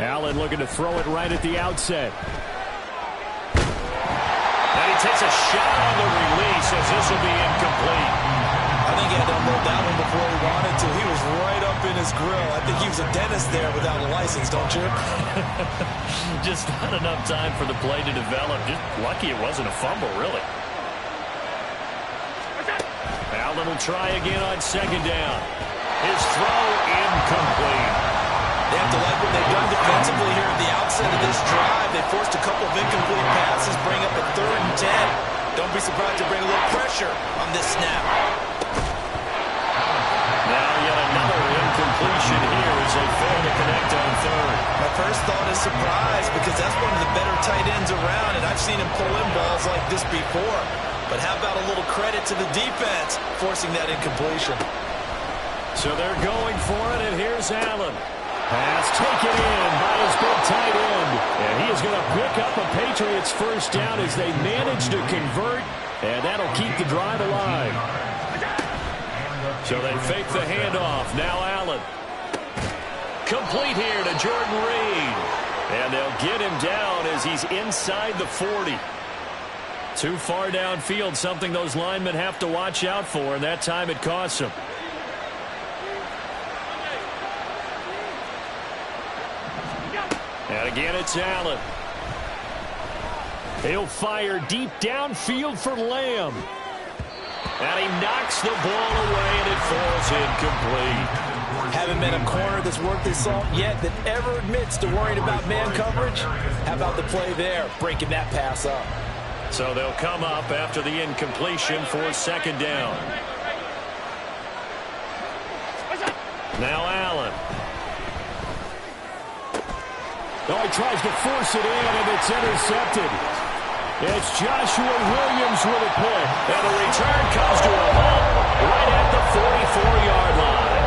Allen looking to throw it right at the outset. And he takes a shot on the release as this will be incomplete. I think he had to unload that one before he wanted to. He was right up in his grill. I think he was a dentist there without a license, don't you? Just not enough time for the play to develop. Just lucky it wasn't a fumble, really. Allen will try again on second down. His throw incomplete. They have to like what they've done defensively here at the outset of this drive. They forced a couple of incomplete passes, bring up a 3rd and 10. Don't be surprised to bring a little pressure on this snap. Now yet another incompletion here as they fail to connect on 3rd. My first thought is surprise because that's one of the better tight ends around, and I've seen him pull in balls like this before. But how about a little credit to the defense forcing that incompletion? So they're going for it, and here's Allen. Pass taken in by his big tight end. And he is going to pick up a Patriots first down as they manage to convert. And that'll keep the drive alive. So they fake the handoff. Now Allen. Complete here to Jordan Reed. And they'll get him down as he's inside the 40. Too far downfield, something those linemen have to watch out for. And that time it costs them. And again, it's Allen. He'll fire deep downfield for Lamb. And he knocks the ball away, and it falls incomplete. Haven't been a corner that's worth his salt yet that ever admits to worrying about man coverage. How about the play there, breaking that pass up? So they'll come up after the incompletion for second down. Now Allen. Oh, he tries to force it in, and it's intercepted. It's Joshua Williams with a pick. And the return comes to a halt right at the 44-yard line.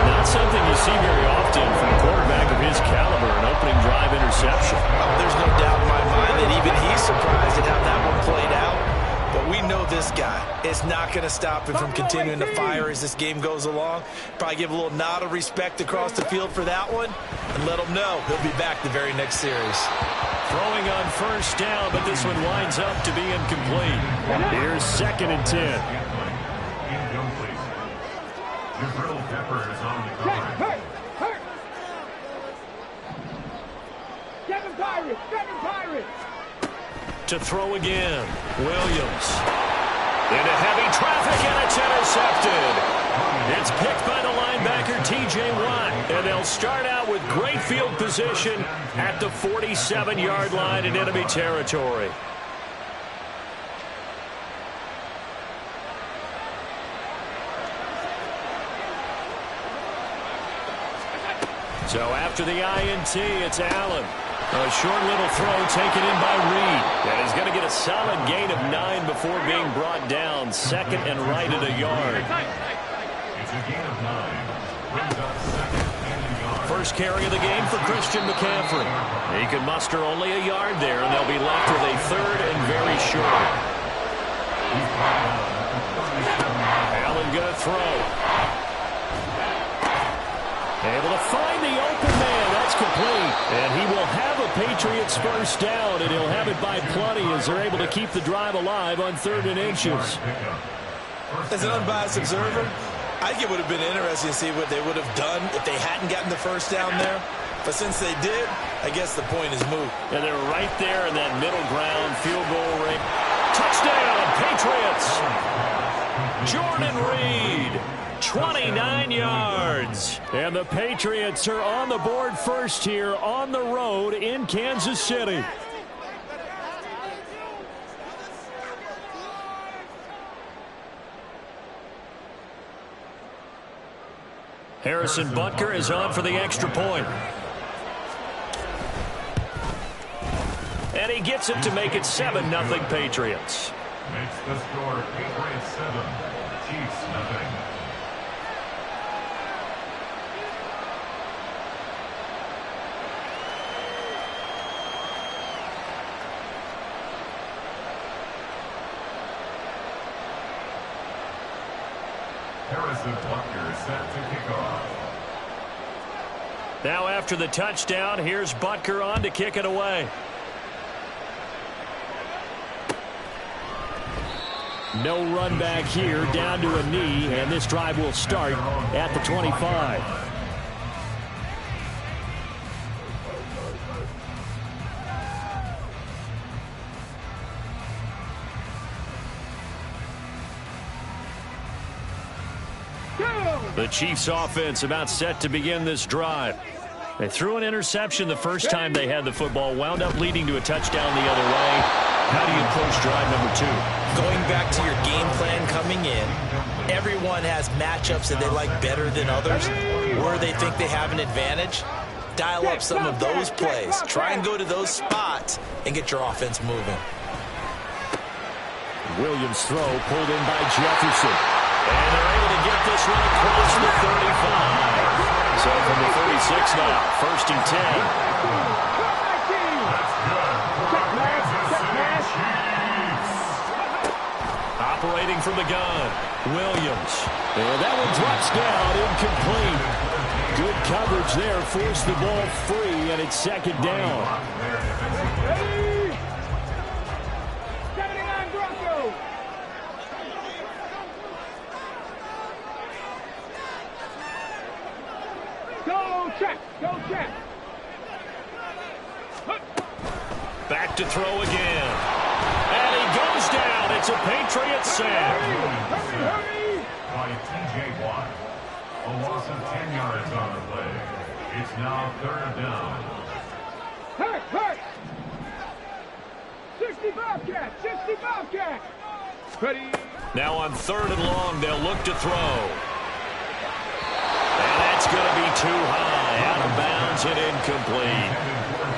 Not something you see very often from a quarterback of his caliber, an opening drive interception. There's no doubt in my mind that even he's surprised at how that one played out. But we know this guy is not going to stop him from continuing to fire as this game goes along. Probably give a little nod of respect across the field for that one and let him know he'll be back the very next series. Throwing on first down, but this one winds up to be incomplete. Here's 2nd and 10. Incomplete. Jabril Peppers on the cover. Kevin Pirates! Kevin Pirates! To throw again. Williams. Into heavy traffic, and it's intercepted. It's picked by the linebacker, T.J. Watt. And they'll start out with great field position at the 47-yard line in enemy territory. So after the INT, it's Allen. A short little throw taken in by Reed. And he's going to get a solid gain of 9 before being brought down. 2nd and right at a yard. It's a gain of 9. Brings up 2nd and a yard. First carry of the game for Christian McCaffrey. He can muster only a yard there, and they'll be left with a 3rd and very short. Allen going to throw. Able to find the open man. That's complete. And he will have a Patriots first down, and he'll have it by plenty as they're able to keep the drive alive on 3rd and inches. As an unbiased observer, I think it would have been interesting to see what they would have done if they hadn't gotten the first down there. But since they did, I guess the point is moot. And they're right there in that middle ground field goal range. Touchdown, Patriots! Jordan Reed, 29 yards. And the Patriots are on the board first here on the road in Kansas City. Harrison Butker is on for the extra point. And he gets it to make it 7-0 Patriots. Makes the score Patriots 7, Chiefs nothing. Harrison Butker set to kick off. Now after the touchdown, here's Butker on to kick it away. No run back here, down to a knee, and this drive will start at the 25. The Chiefs offense about set to begin this drive. They threw an interception the first time they had the football, wound up leading to a touchdown the other way. How do you approach drive number 2? Going back to your game plan coming in, everyone has matchups that they like better than others, where they think they have an advantage. Dial up some of those plays. Try and go to those spots and get your offense moving. Williams' throw pulled in by Jefferson. And they're able to get this one across the 35. So from the 36 now, 1st and 10. Operating from the gun, Williams. And that one drops down, incomplete. Good coverage there, forced the ball free, and it's 2nd down. Go check, go check. Back to throw again. And he goes down. It's a Patriot sack. Hurry! By T.J. Watt. A loss of 10 yards on the play. It's now 3rd down. Hurt! 65 cat, 65 cat. Ready? Now on 3rd and long, they'll look to throw. And that's going to be too high. Out of bounds and incomplete.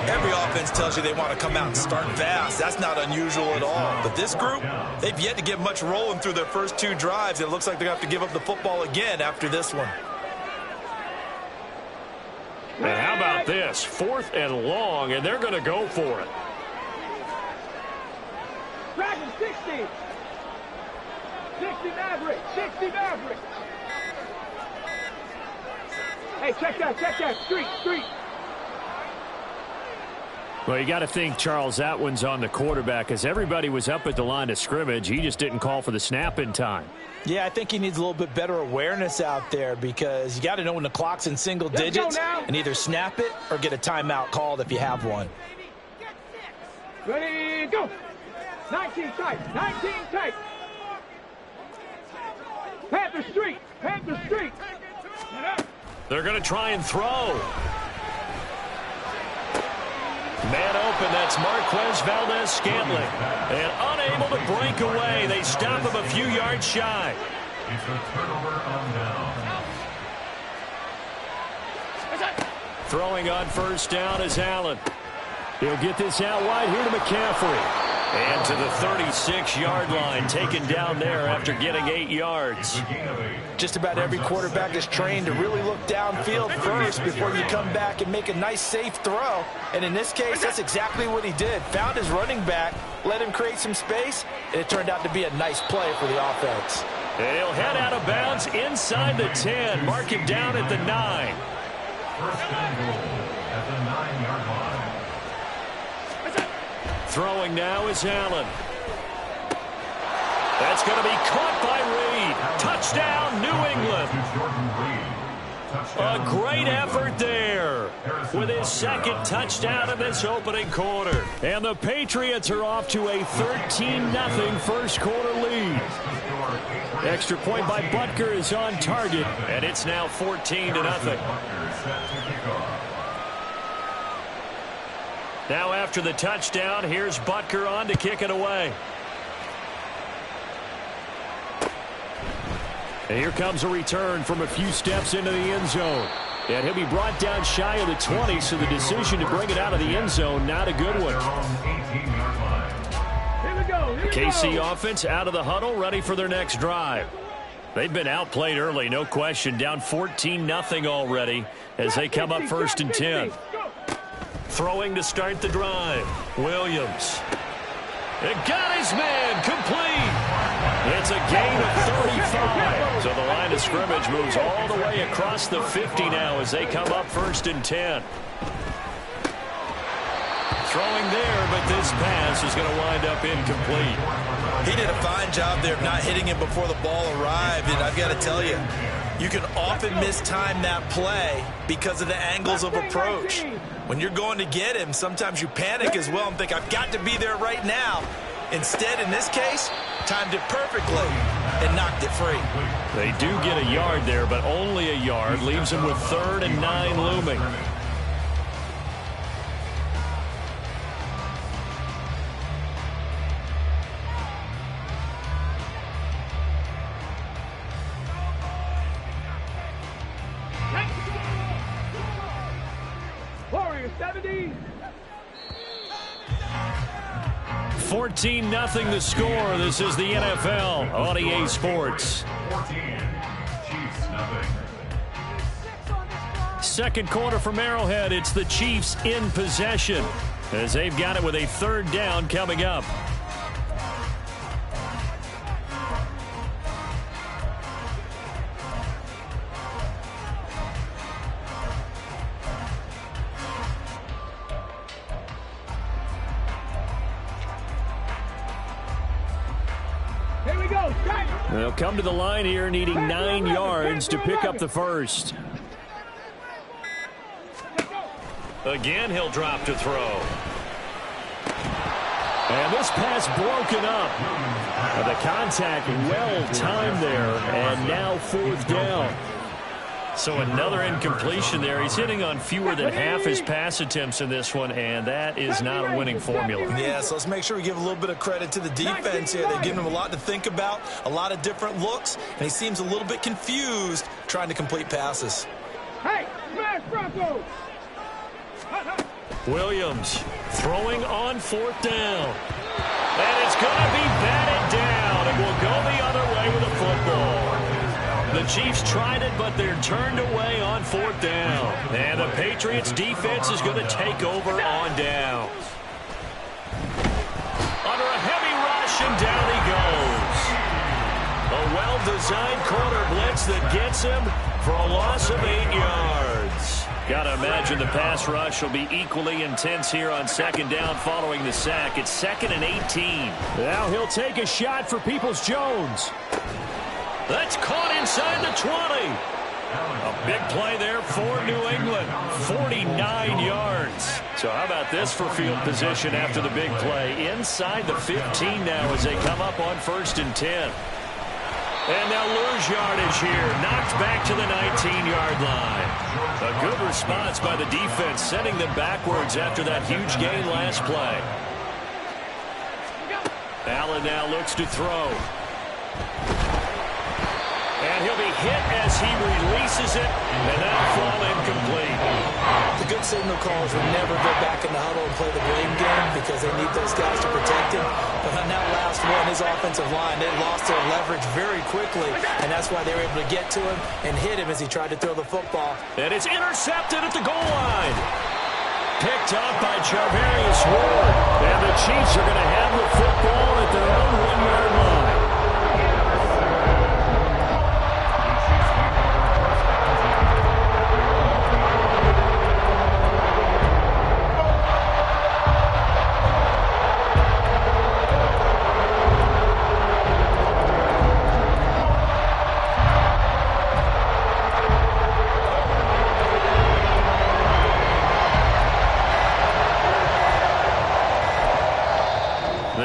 Every offense tells you they want to come out and start fast. That's not unusual at all. But this group, they've yet to get much rolling through their first 2 drives. It looks like they're going to have to give up the football again after this one. And how about this? 4th and long, and they're going to go for it. Dragon 60. 60 Maverick, 60 Maverick. Hey, check that. Street. Well, you got to think, Charles, that one's on the quarterback, as everybody was up at the line of scrimmage. He just didn't call for the snap in time. Yeah, I think he needs a little bit better awareness out there, because you got to know when the clock's in single digits and either snap it or get a timeout called if you have one. Ready, go. 19 tight, 19 tight. Panther Street. They're going to try and throw. Man open, that's Marquez Valdez-Scantling. And unable to break away. They stop him a few yards shy. It's a turnover on down. Throwing on 1st down is Allen. He'll get this out wide here to McCaffrey. And to the 36-yard line, taken down there after getting 8 yards. Just about every quarterback is trained to really look downfield first before you come back and make a nice, safe throw. And in this case, that's exactly what he did. Found his running back, let him create some space, and it turned out to be a nice play for the offense. And he'll head out of bounds inside the 10. Mark him down at the 9. 1st and goal at the 9-yard line. Throwing now is Allen. That's going to be caught by Reed. Touchdown, New England. A great effort there with his 2nd touchdown in this opening quarter. And the Patriots are off to a 13-0 first quarter lead. Extra point by Butker is on target, and it's now 14-0. Now after the touchdown, here's Butker on to kick it away. And here comes a return from a few steps into the end zone. And he'll be brought down shy of the 20, so the decision to bring it out of the end zone, not a good one. KC offense out of the huddle, ready for their next drive. They've been outplayed early, no question, down 14-0 already as they come up 1st and 10. Throwing to start the drive. Williams. It got his man complete. It's a gain of 35. So the line of scrimmage moves all the way across the 50 now as they come up 1st and 10. Throwing there, but this pass is going to wind up incomplete. He did a fine job there of not hitting him before the ball arrived, and I've got to tell you, you can often mistime that play because of the angles of approach. When you're going to get him, sometimes you panic as well and think, I've got to be there right now. Instead, in this case, timed it perfectly and knocked it free. They do get a yard there, but only a yard. Leaves them with 3rd and 9 looming. Warriors 70. 14-0 the score. This is the NFL on EA Sports. 14. Chiefs nothing. Second quarter from Arrowhead. It's the Chiefs in possession as they've got it with a 3rd down coming up. They'll come to the line here needing 9 yards to pick up the first. Again, he'll drop to throw. And this pass broken up. The contact well timed there, and now 4th down. So another incompletion there. He's hitting on fewer than half his pass attempts in this one, and that is not a winning formula. Yeah, so let's make sure we give a little bit of credit to the defense here. They've given him a lot to think about, a lot of different looks, and he seems a little bit confused trying to complete passes. Hey, smash Broncos! Williams throwing on 4th down. And it's going to be batted down. It will go the other way with a football. The Chiefs tried it, but they're turned away on 4th down. And the Patriots defense is going to take over on downs. Under a heavy rush, and down he goes. A well-designed corner blitz that gets him for a loss of 8 yards. Got to imagine the pass rush will be equally intense here on 2nd down following the sack. It's 2nd and 18. Now he'll take a shot for Peoples-Jones. That's caught inside the 20. A big play there for New England. 49 yards. So how about this for field position after the big play? Inside the 15 now as they come up on 1st and 10. And they'll lose yardage here. Knocked back to the 19-yard line. A good response by the defense, sending them backwards after that huge gain last play. Allen now looks to throw. And he'll be hit as he releases it, and that'll fall incomplete. The good signal callers will never go back in the huddle and play the blame game because they need those guys to protect him. But on that last one, his offensive line, they lost their leverage very quickly, and that's why they were able to get to him and hit him as he tried to throw the football. And it's intercepted at the goal line. Picked up by Charvarius Ward. And the Chiefs are going to have the football at their own 1-yard line.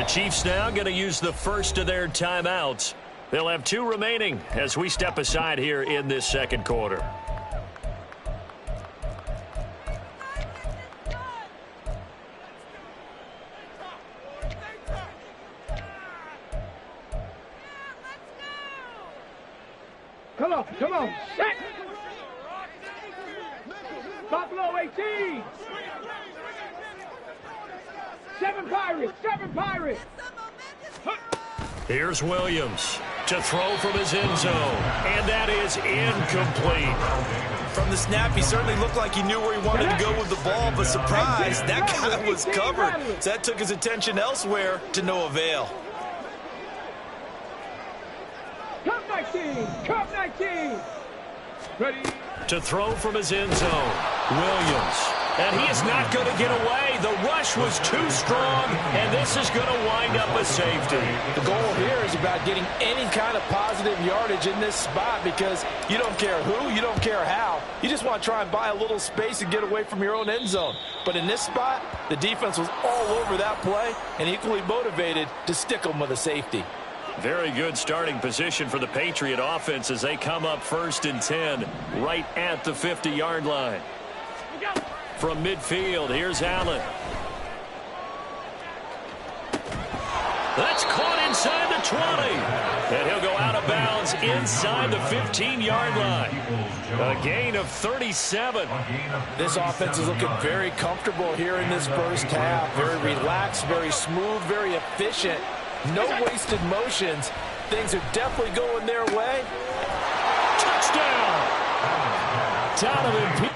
Chiefs now going to use the first of their timeouts. They'll have 2 remaining as we step aside here in this 2nd quarter. Come on, set! Buffalo 18! 7 Pirates! Here's Williams to throw from his end zone, and that is incomplete. From the snap, he certainly looked like he knew where he wanted to go with the ball, but surprise, that guy was covered. So that took his attention elsewhere to no avail. Come, my team! Come 15. Ready. To throw from his end zone, Williams. And he is not going to get away. The rush was too strong, and this is going to wind up a safety. The goal here is about getting any kind of positive yardage in this spot because you don't care who, you don't care how. You just want to try and buy a little space and get away from your own end zone. But in this spot, the defense was all over that play and equally motivated to stick them with a safety. Very good starting position for the Patriot offense as they come up 1st and 10 right at the 50-yard line. From midfield, here's Allen. That's caught inside the 20. And he'll go out of bounds inside the 15-yard line. A gain of 37. This offense is looking very comfortable here in this first half. Very relaxed, very smooth, very efficient. No wasted motions. Things are definitely going their way. Touchdown! Donovan Peoples.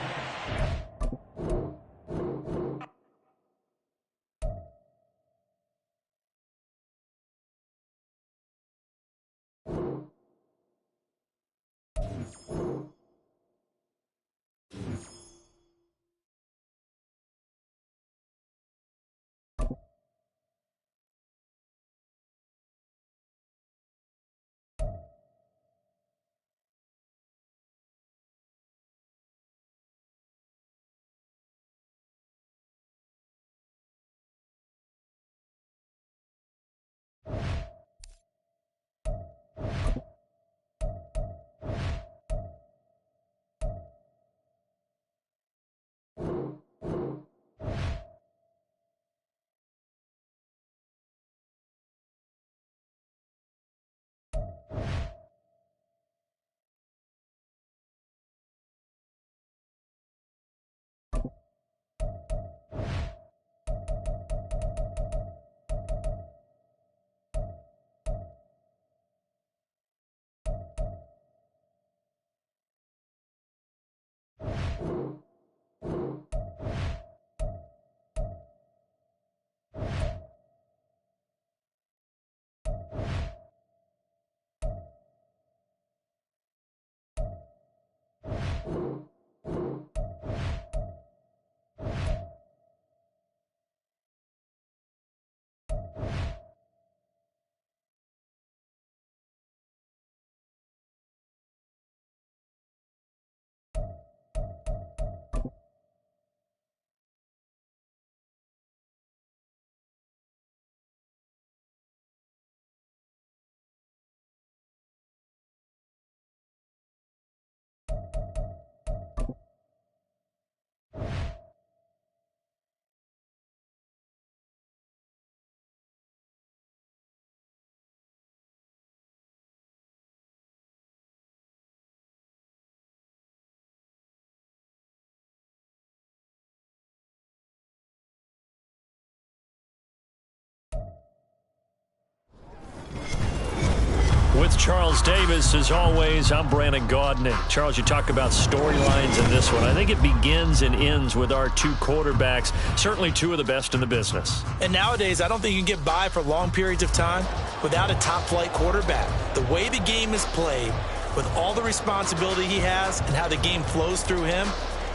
With Charles Davis, as always, I'm Brandon Gaudin. And Charles, you talk about storylines in this one. I think it begins and ends with our two quarterbacks, certainly two of the best in the business. And nowadays, I don't think you can get by for long periods of time without a top-flight quarterback. The way the game is played, with all the responsibility he has and how the game flows through him,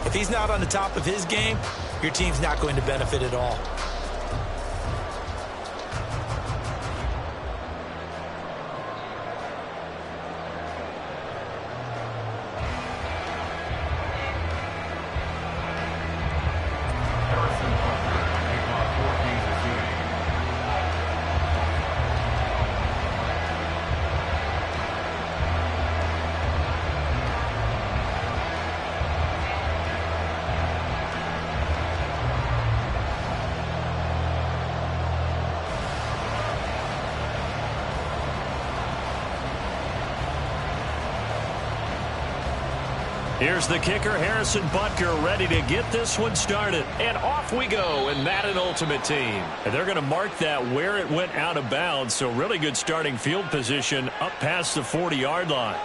if he's not on the top of his game, your team's not going to benefit at all. Here's the kicker, Harrison Butker, ready to get this one started. And off we go in Madden Ultimate Team. And they're going to mark that where it went out of bounds, so really good starting field position up past the 40-yard line.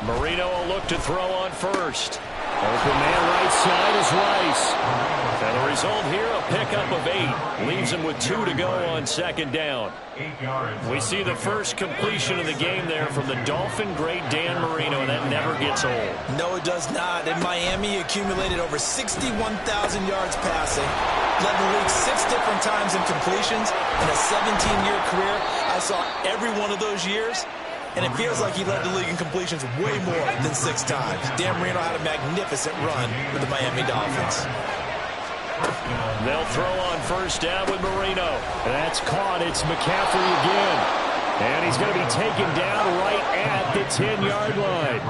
Marino will look to throw on first. Open man right side is Rice. And the result here, a pickup of 8. Leaves him with 2 to go on second down. We see the first completion of the game there from the Dolphin great Dan Marino, and that never gets old. No, it does not. In Miami, he accumulated over 61,000 yards passing. Led the league 6 different times in completions. In a 17-year career, I saw every one of those years. And it feels like he led the league in completions way more than 6 times. Dan Marino had a magnificent run with the Miami Dolphins. They'll throw on first down with Marino. That's caught. It's McCaffrey again. And he's going to be taken down right at the 10-yard line.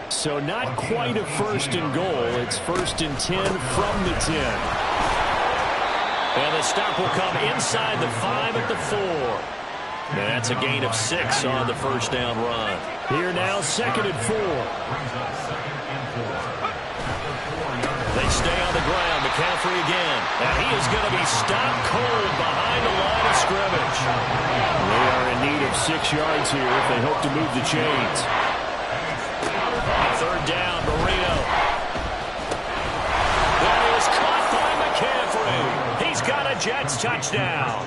So not quite a first and goal. It's first and 10 from the 10. And the stop will come inside the 5 at the 4. And that's a gain of 6 on the first down run. Here now, second and 4. They stay on the ground. McCaffrey again. And he is going to be stopped cold behind the line of scrimmage. They are in need of 6 yards here if they hope to move the chains. Third down, Marino. That is caught by McCaffrey. He's got a Jets touchdown.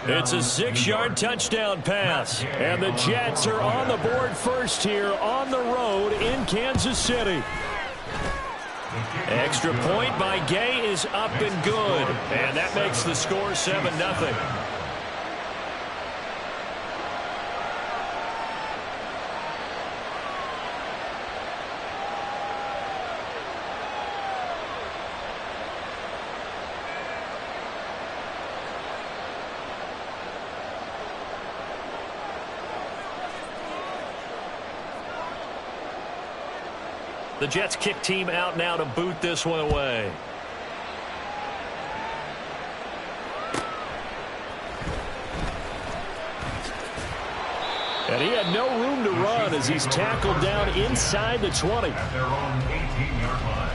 It's a 6-yard touchdown pass. And the Jets are on the board first here on the road in Kansas City. Extra point by Gay is up and good. And that makes the score 7-0. The Jets kick team out now to boot this one away. And he had no room to run as he's tackled down inside the 20. At their own 18-yard line.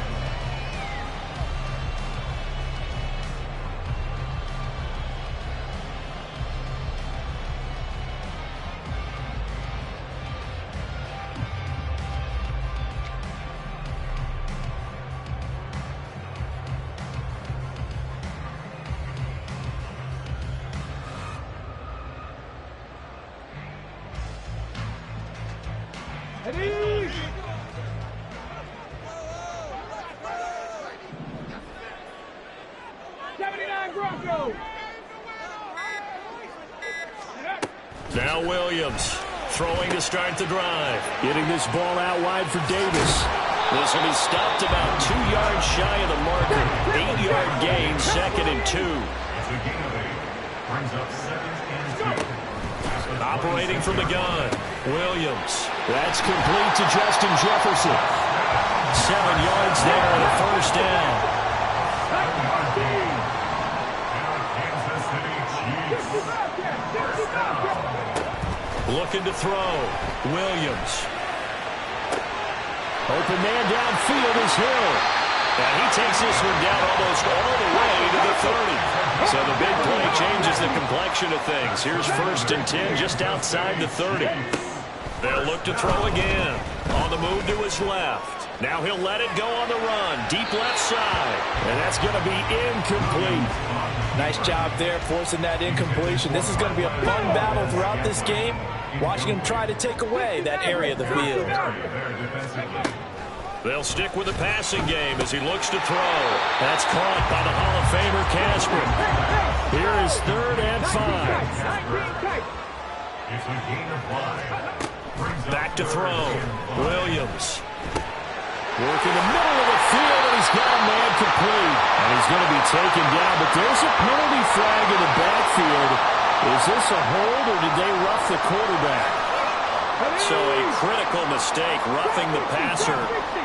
Eddie! 79 Broncos! Now Williams throwing to start the drive. Getting this ball out wide for Davis. This will be stopped about 2 yards shy of the marker. 8-yard gain, second and 2. It's a gain of 8. Brings up second and 2. Operating from the gun, Williams. That's complete to Justin Jefferson. 7 yards there and a first down. Looking to throw. Williams. Open man downfield is Hill. And he takes this one down almost all the way to the 30. So the big play changes the complexion of things. Here's first and 10 just outside the 30. They'll look to throw again. On the move to his left. Now he'll let it go on the run. Deep left side. And that's going to be incomplete. Nice job there forcing that incompletion. This is going to be a fun battle throughout this game. Watching him try to take away that area of the field. They'll stick with the passing game as he looks to throw. That's caught by the Hall of Famer Casper. Here is third and 5. Back to throw. Williams. Working the middle of the field, and he's got a man complete. And he's going to be taken down, but there's a penalty flag in the backfield. Is this a hold, or did they rough the quarterback? So a critical mistake, roughing the passer.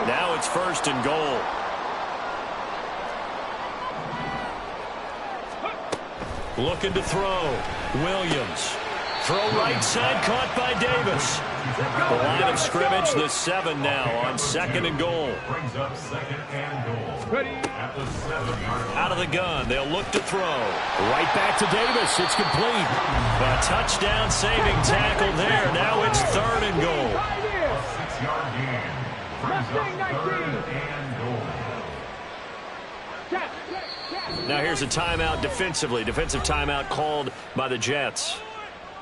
Now it's first and goal. Looking to throw. Williams. Throw right side, caught by Davis. The line of scrimmage, the 7 now on second and goal. Brings up second and goal. At the 7-yard line. Out of the gun, they'll look to throw. Right back to Davis. It's complete. But A touchdown saving tackle there. Now it's 3rd and goal. A 6-yard gain. Brings up 3rd and goal. Now here's a timeout defensively. Defensive timeout called by the Jets.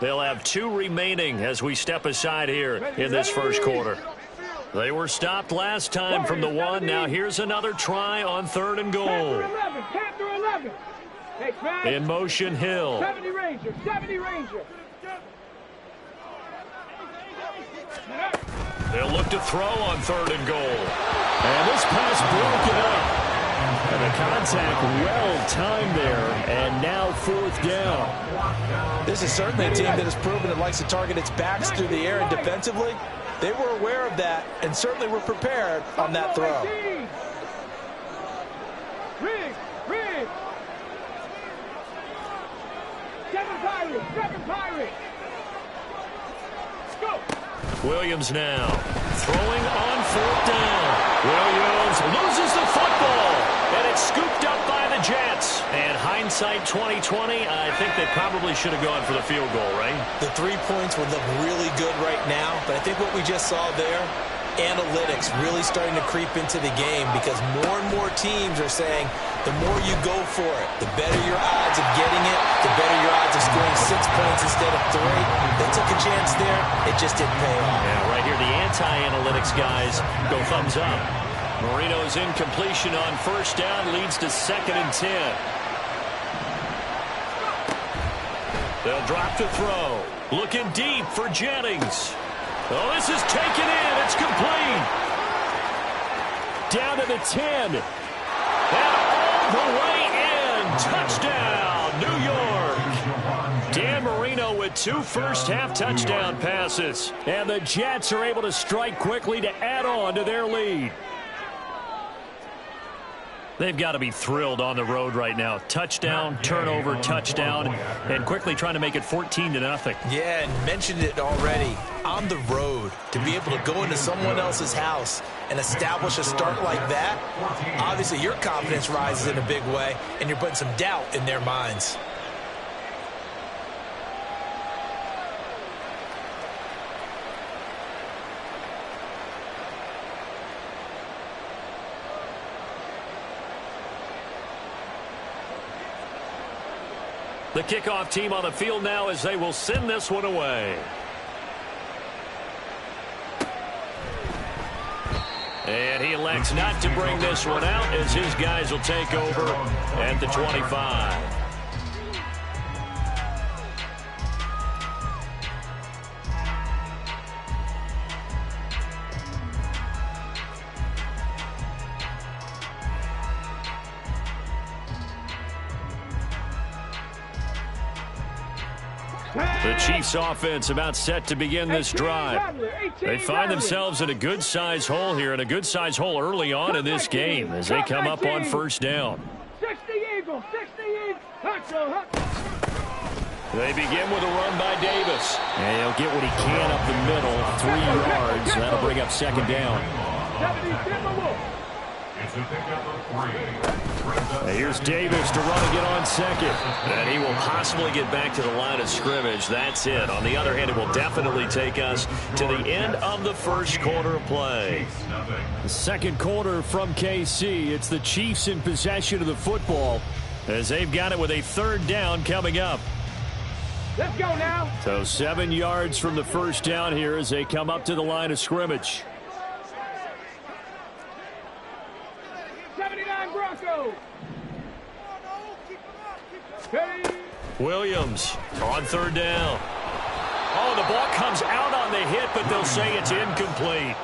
They'll have 2 remaining as we step aside here in this first quarter. They were stopped last time from the 1. Now here's another try on 3rd and goal. In motion, Hill. 70 Ranger, 70 Ranger. They'll look to throw on 3rd and goal. And this pass broken up. And the contact well timed there, and now 4th down. This is certainly a team that has proven it likes to target its backs through the air and defensively. They were aware of that and certainly were prepared on that throw. Riggs. 7 Pirates. Go. Williams now throwing on 4th down. Williams loses the football, and it's scooped up by the Jets. And hindsight 2020, I think they probably should have gone for the field goal, right? The 3 points would look really good right now, but I think what we just saw there, analytics really starting to creep into the game because more and more teams are saying the more you go for it, the better your odds of getting it, the better your odds of scoring 6 points instead of 3. They took a chance there. It just didn't pay off. Yeah, right here the anti-analytics guys go thumbs up. Marino's incompletion on 1st down leads to 2nd and 10. They'll drop to throw. Looking deep for Jennings. Oh, this is taken in. It's complete. Down to the 10. And all the way in. Touchdown, New York. Dan Marino with 2 first-half touchdown passes. And the Jets are able to strike quickly to add on to their lead. They've got to be thrilled on the road right now. Touchdown, turnover, touchdown, and quickly trying to make it 14-0. Yeah, and mentioned it already. On the road, to be able to go into someone else's house and establish a start like that, obviously your confidence rises in a big way, and you're putting some doubt in their minds. The kickoff team on the field now as they will send this one away. And he elects not to bring this one out as his guys will take over at the 25. The Chiefs offense about set to begin this drive. They find themselves in a good-sized hole here, and a good-sized hole early on in this game as they come up on 1st down. 60 Eagles, 60 Eagles. They begin with a run by Davis. And he'll get what he can up the middle, 3 yards. That'll bring up 2nd down. It's a pickup of 3. Here's Davis to run and get on 2nd. And he will possibly get back to the line of scrimmage. That's it. On the other hand, it will definitely take us to the end of the first quarter of play. The 2nd quarter from KC. It's the Chiefs in possession of the football as they've got it with a 3rd down coming up. Let's go now. So 7 yards from the 1st down here as they come up to the line of scrimmage. 79 Broncos. Williams on 3rd down. Oh, the ball comes out on the hit, but they'll say it's incomplete.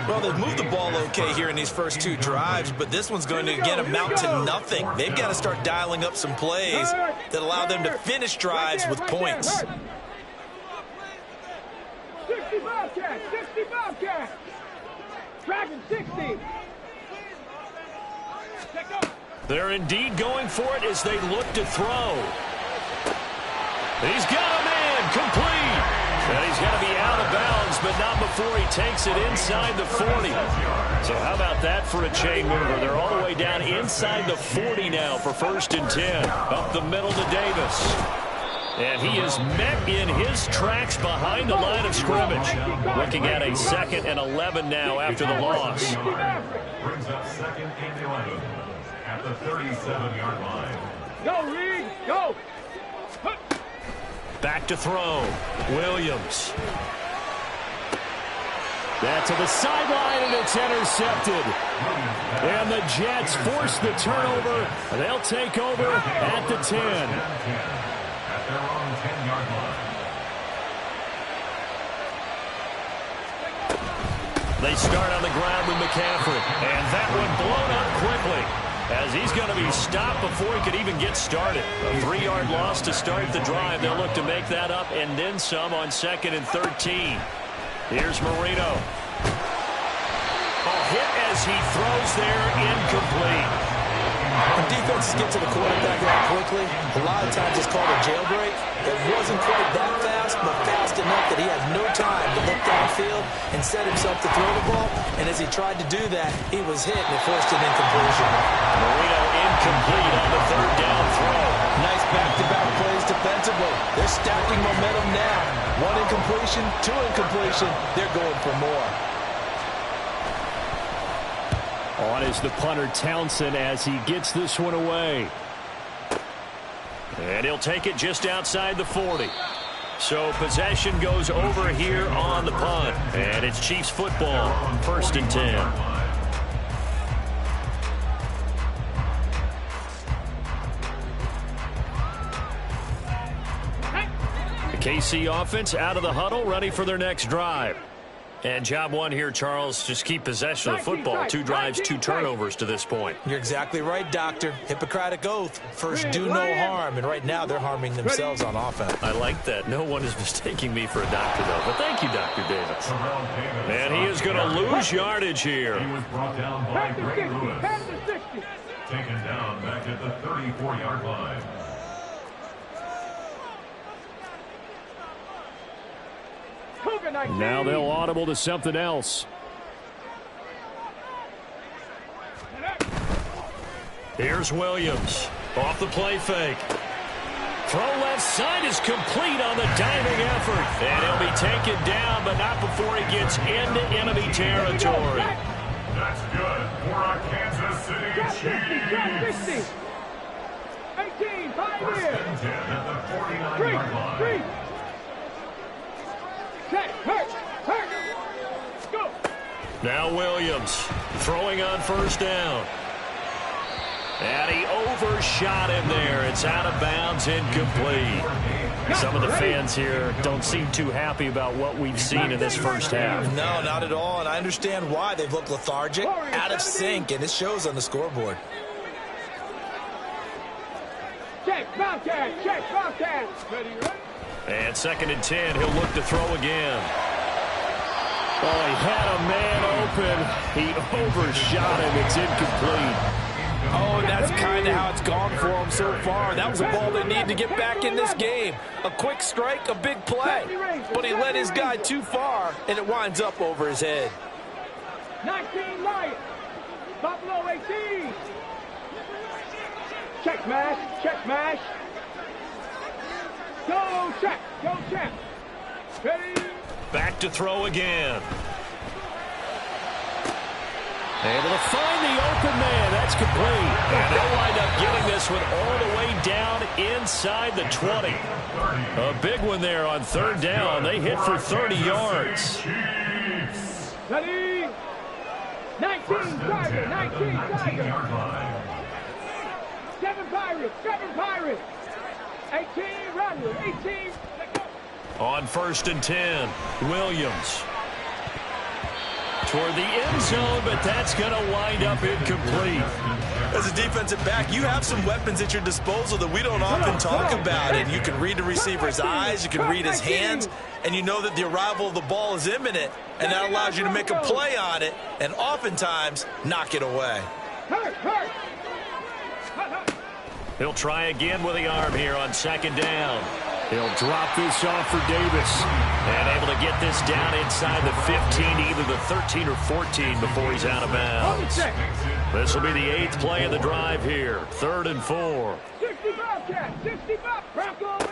Well, they've moved the ball okay here in these first 2 drives, but this one's going to, again, amount to nothing. They've got to start dialing up some plays that allow them to finish drives with points. 60 Bobcats, 60 Bobcats. Dragon 60. They're indeed going for it as they look to throw. He's got a man complete. And he's going to be out of bounds, but not before he takes it inside the 40. So how about that for a chain mover? They're all the way down inside the 40 now for 1st and 10. Up the middle to Davis. And he is met in his tracks behind the line of scrimmage. Looking at a 2nd and 11 now after the loss. Brings up 2nd and 11 at the 37-yard line. Go, Reed, go. Back to throw. Williams. That to the sideline, and it's intercepted. And the Jets force the turnover. They'll take over at the 10. At their own 10-yard line. They start on the ground with McCaffrey. And that one blown up quickly, as he's going to be stopped before he could even get started. A 3-yard loss to start the drive. They'll look to make that up and then some on 2nd and 13. Here's Marino. A hit as he throws there, incomplete. When defenses get to the quarterback that quickly, a lot of times it's called a jailbreak. It wasn't quite that fast, but fast enough that he had no time to look downfield and set himself to throw the ball. And as he tried to do that, he was hit and it forced an incompletion. Marino incomplete on the 3rd down throw. Nice back-to-back plays defensively. They're stacking momentum now. 1 incompletion, 2 incompletion. They're going for more. On is the punter Townsend as he gets this one away. And he'll take it just outside the 40. So possession goes over here on the punt. And it's Chiefs football, 1st and 10. The KC offense out of the huddle, ready for their next drive. And job one here, Charles, just keep possession of the football. 2 drives, 2 turnovers to this point. You're exactly right, Doctor. Hippocratic oath. First, do no harm. And right now, they're harming themselves on offense. I like that. No one is mistaking me for a doctor, though. But thank you, Dr. Davis. And he is going to lose yardage here. He was brought down by Greg Lewis. Taken down back at the 34-yard line. Now they'll audible to something else. Here's Williams. Off the play fake. Throw left side is complete on the diving effort. And he'll be taken down, but not before he gets into enemy territory. That's good for a Kansas City Chiefs. 18, 5 First here. and 10 at the 49-yard line. Check, hurt, go. Now Williams throwing on 1st down. And he overshot him there. It's out of bounds, incomplete. Some of the fans here don't seem too happy about what we've seen in this first half. No, not at all, and I understand why. They've looked lethargic, out of sync, and it shows on the scoreboard. Check, Bobcat, check, Bobcat. Ready, right? And 2nd and 10, he'll look to throw again. Oh, he had a man open. He overshot him. It's incomplete. Oh, and that's kind of how it's gone for them so far. That was a ball they need to get back in this game. A quick strike, a big play. But he led his guy too far, and it winds up over his head. 19 Lions. Buffalo 18. Check mash, check mash. Go check, go check. Ready? Back to throw again. Able to find the open man. That's complete. And they'll wind up getting this one all the way down inside the 20. A big one there on 3rd down. They hit for 30 yards. Ready? 19 Tiger, 19 Tiger. 7 Pirates. 18 Randall, 18. On 1st and 10, Williams. Toward the end zone, but that's going to wind up incomplete. As a defensive back, you have some weapons at your disposal that we don't often talk about. And you can read the receiver's eyes, you can read his hands, and you know that the arrival of the ball is imminent, and that allows you to make a play on it and oftentimes knock it away. Hurt. He'll try again with the arm here on 2nd down. He'll drop this off for Davis. And able to get this down inside the 15, either the 13 or 14 before he's out of bounds. This will be the 8th play of the drive here. 3rd and 4. 60 Bobcat, 60 Bob. Broncos.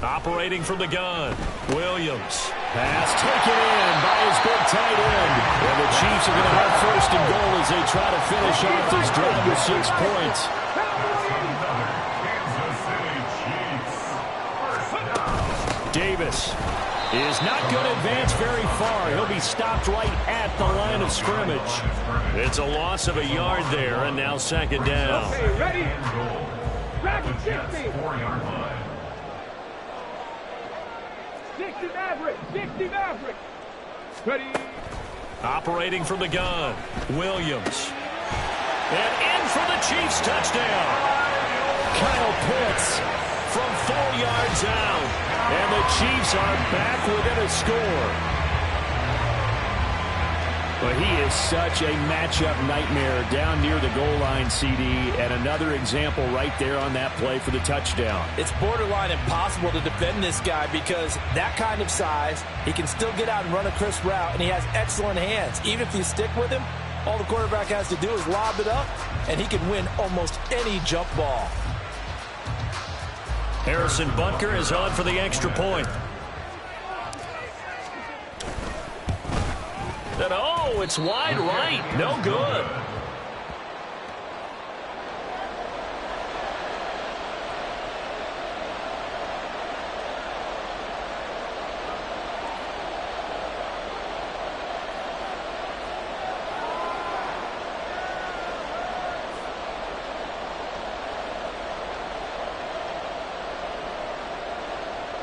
Operating from the gun, Williams. Pass taken in by his big tight end. And the Chiefs are going to have first and goal as they try to finish off this drive with 6 points. Davis is not going to advance very far. He'll be stopped right at the line of scrimmage. It's a loss of a yard there, and now second down. Okay, ready? Back at 60. 60 Maverick. 60 Maverick. Ready? Operating from the gun, Williams. And in for the Chiefs touchdown. Kyle Pitts from 4 yards out. And the Chiefs are back within a score. But he is such a matchup nightmare down near the goal line, CD. And another example right there on that play for the touchdown. It's borderline impossible to defend this guy because that kind of size, he can still get out and run a crisp route, and he has excellent hands. Even if you stick with him, all the quarterback has to do is lob it up, and he can win almost any jump ball. Harrison Butker is on for the extra point. And oh, it's wide right. No good.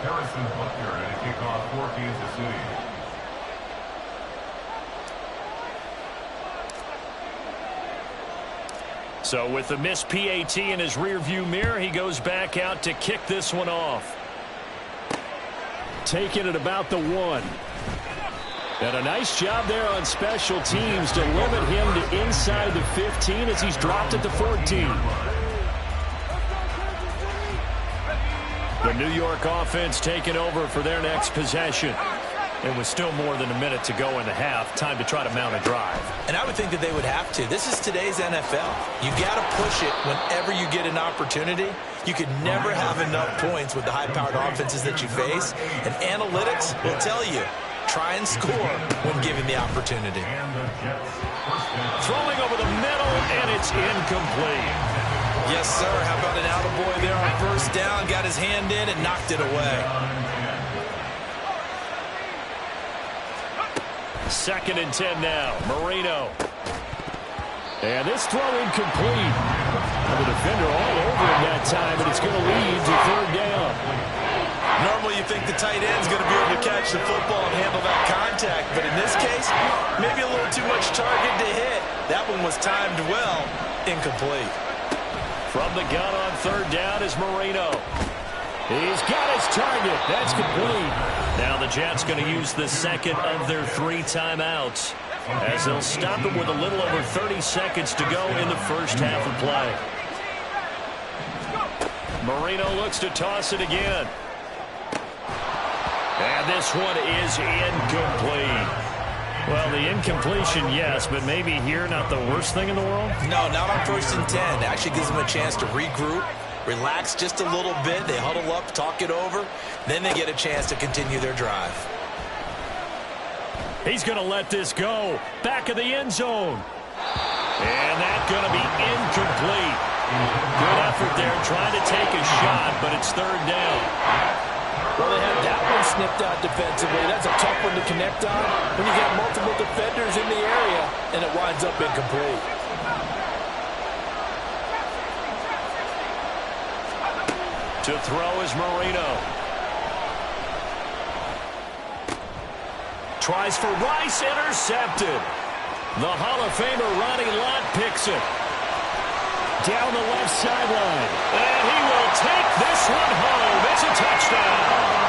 Harrison Butker and a kickoff for Kansas City. So with the missed PAT in his rearview mirror, he goes back out to kick this one off. Taking it about the 1. And a nice job there on special teams to limit him to inside the 15 as he's dropped at the 14. The New York offense taking over for their next possession. And with still more than a minute to go in the half, time to try to mount a drive. And I would think that they would have to. This is today's NFL. You got to push it whenever you get an opportunity. You could never have enough points with the high-powered offenses that you face. And analytics will tell you, try and score when given the opportunity. Throwing over the middle, and it's incomplete. Yes, sir. How about an attaboy there on first down? Got his hand in and knocked it away. Second and 10 now. Marino. And this throw incomplete. And the defender all over him that time, and it's going to lead to third down. Normally you think the tight end's going to be able to catch the football and handle that contact, but in this case, maybe a little too much target to hit. That one was timed well. Incomplete. From the gun on third down is Marino. He's got his target. That's complete. Now the Jets going to use the second of their 3 timeouts as they'll stop him with a little over 30 seconds to go in the first half of play. Marino looks to toss it again. And this one is incomplete. Well, the incompletion, yes, but maybe here not the worst thing in the world? No, not on first and 10. It actually gives them a chance to regroup, relax just a little bit. They huddle up, talk it over. Then they get a chance to continue their drive. He's going to let this go. Back of the end zone. And that's going to be incomplete. Good effort there trying to take a shot, but it's third down. Well, they had that one snipped out defensively. That's a tough one to connect on when you got multiple defenders in the area, and it winds up incomplete. To throw is Marino. Tries for Rice, intercepted. The Hall of Famer Ronnie Lott picks it. Down the left sideline. And he will take this one home. It's a touchdown.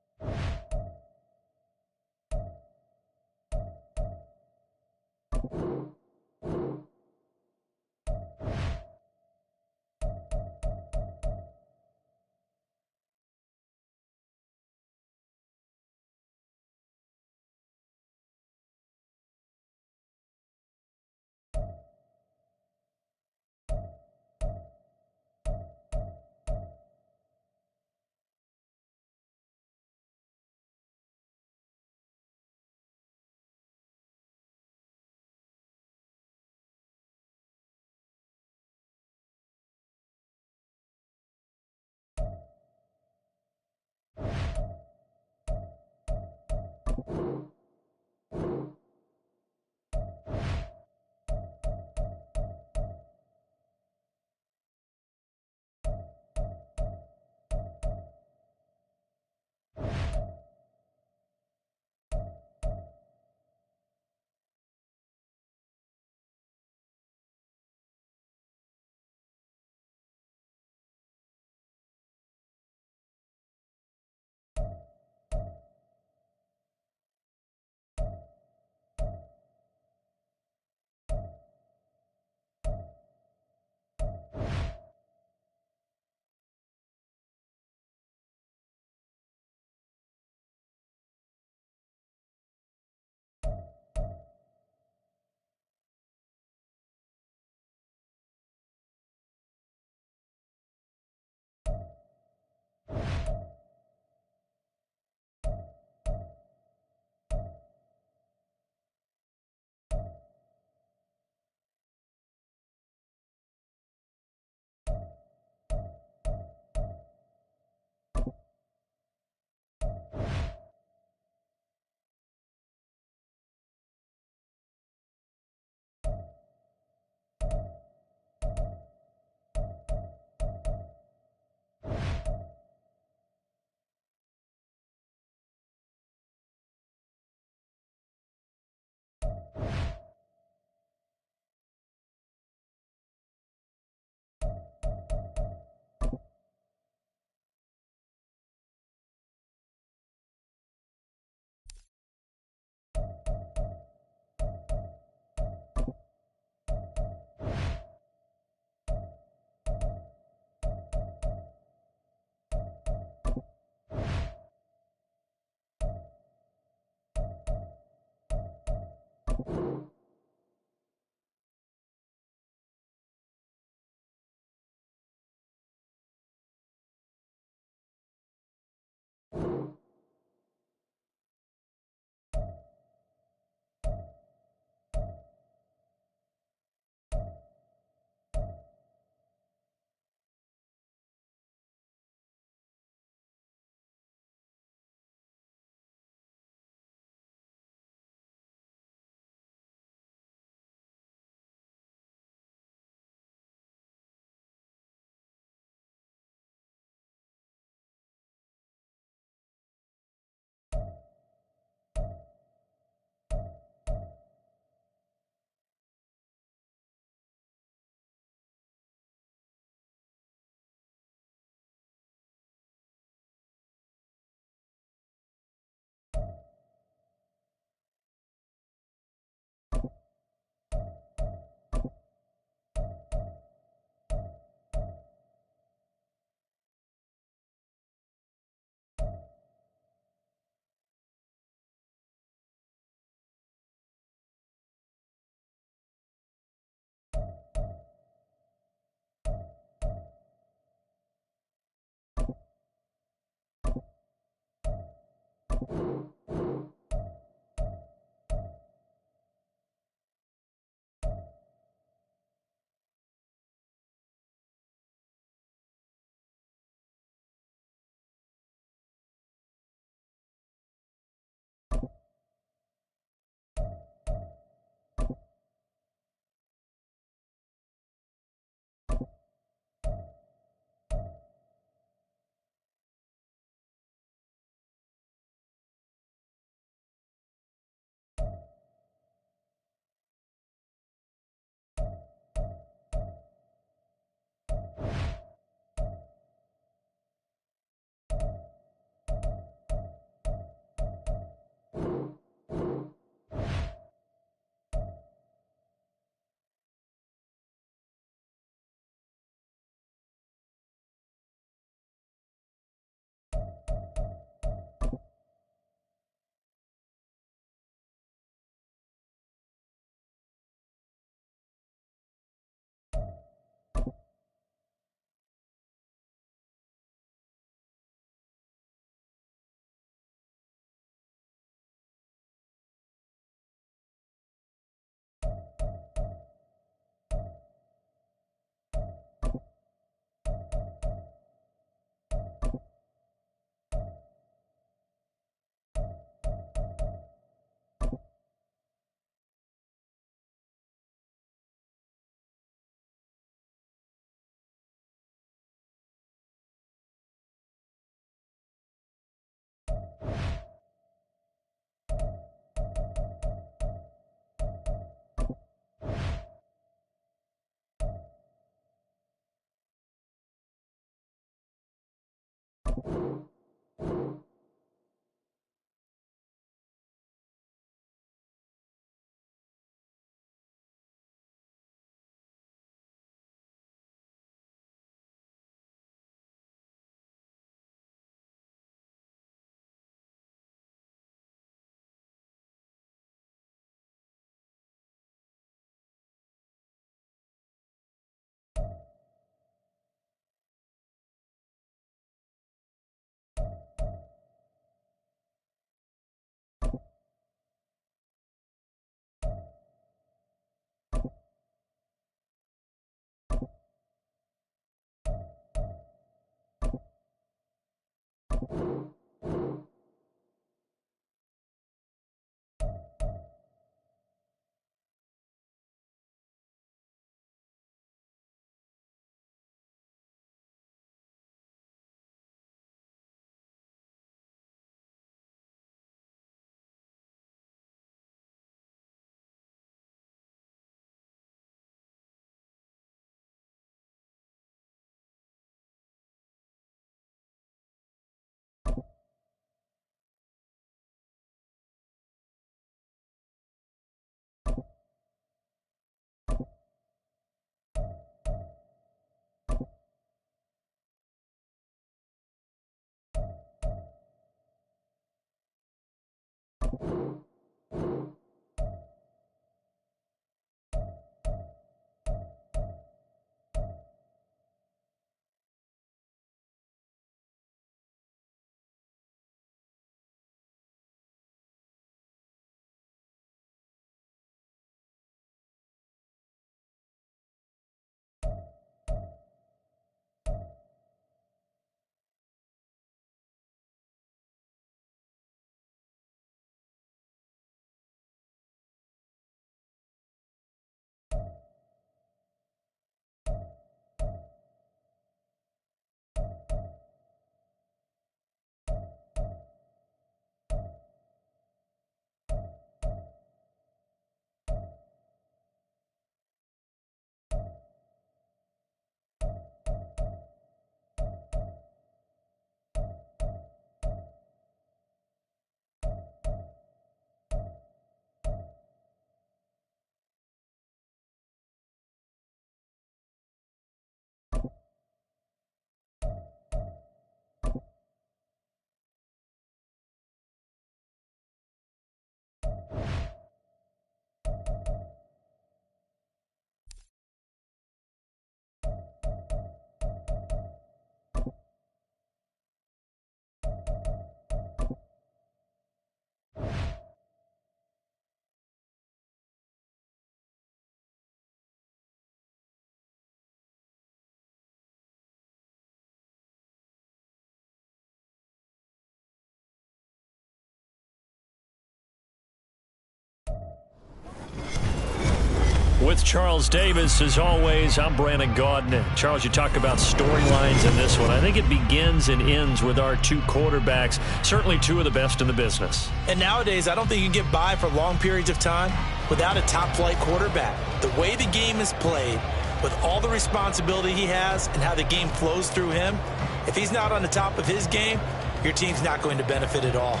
With Charles Davis, as always, I'm Brandon Gaudin. Charles, you talk about storylines in this one. I think it begins and ends with our two quarterbacks, certainly two of the best in the business. And nowadays, I don't think you can get by for long periods of time without a top-flight quarterback. The way the game is played, with all the responsibility he has and how the game flows through him, if he's not on the top of his game, your team's not going to benefit at all.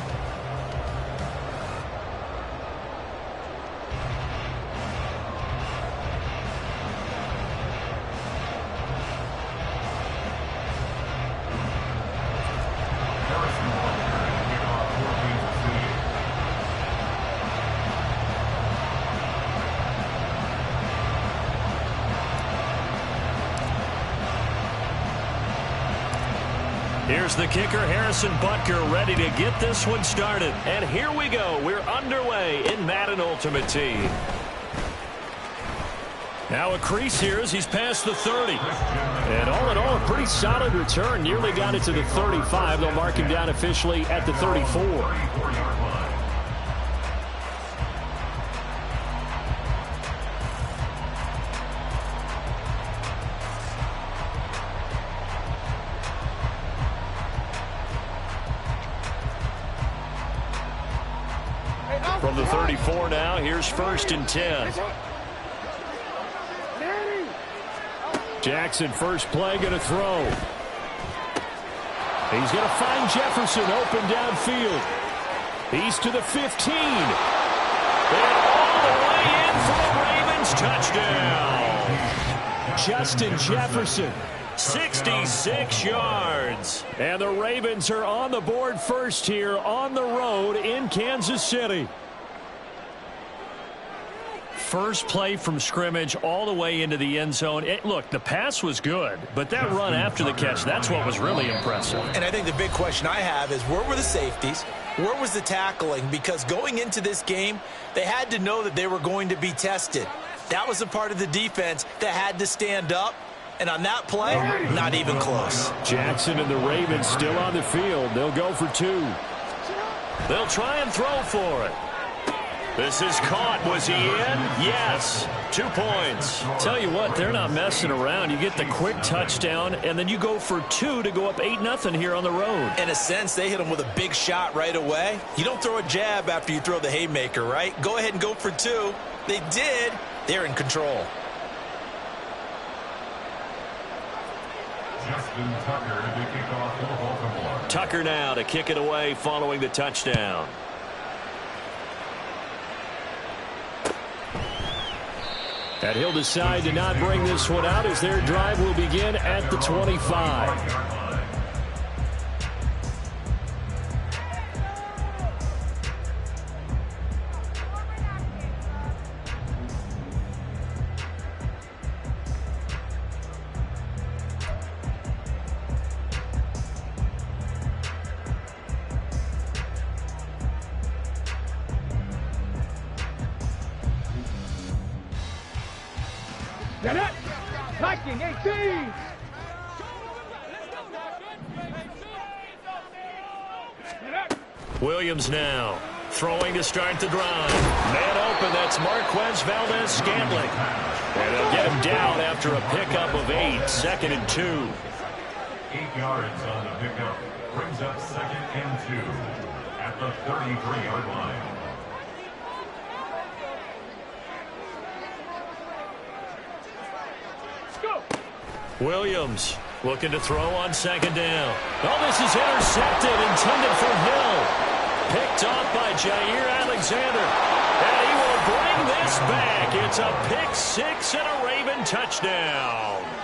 Here's the kicker, Harrison Butker, ready to get this one started. And here we go. We're underway in Madden Ultimate Team. Now a crease here as he's past the 30. And all in all, a pretty solid return. Nearly got it to the 35. They'll mark him down officially at the 34. From the 34 now, here's 1st and 10. Jackson, first play, going to throw. He's going to find Jefferson open downfield. He's to the 15. And all the way in for the Ravens touchdown. Justin Jefferson, 66 yards. And the Ravens are on the board first here on the road in Kansas City. First play from scrimmage all the way into the end zone. Look, the pass was good, but that run after the catch, that's what was really impressive. And I think the big question I have is, where were the safeties? Where was the tackling? Because going into this game, they had to know that they were going to be tested. That was a part of the defense that had to stand up. And on that play, not even close. Jackson and the Ravens still on the field. They'll go for 2. They'll try and throw for it. This is caught. Was he in? Yes. 2 points. Tell you what, they're not messing around. You get the quick touchdown, and then you go for 2 to go up 8-0 here on the road. In a sense, they hit him with a big shot right away. You don't throw a jab after you throw the haymaker, right? Go ahead and go for 2. They did. They're in control. Justin Tucker to kick off for Baltimore. Tucker now to kick it away following the touchdown. And he'll decide to not bring this one out as their drive will begin at the 25. Get it! Viking 18! Williams now throwing to start the drive. Man open, that's Marquez Valdes-Scantling. And they'll get him down after a pickup of 8, 2nd and 2. 8 yards on the pickup. Brings up 2nd and 2 at the 33-yard line. Williams looking to throw on 2nd down. Oh, this is intercepted, intended for Hill. Picked off by Jair Alexander. And he will bring this back. It's a pick 6 and a Raven touchdown.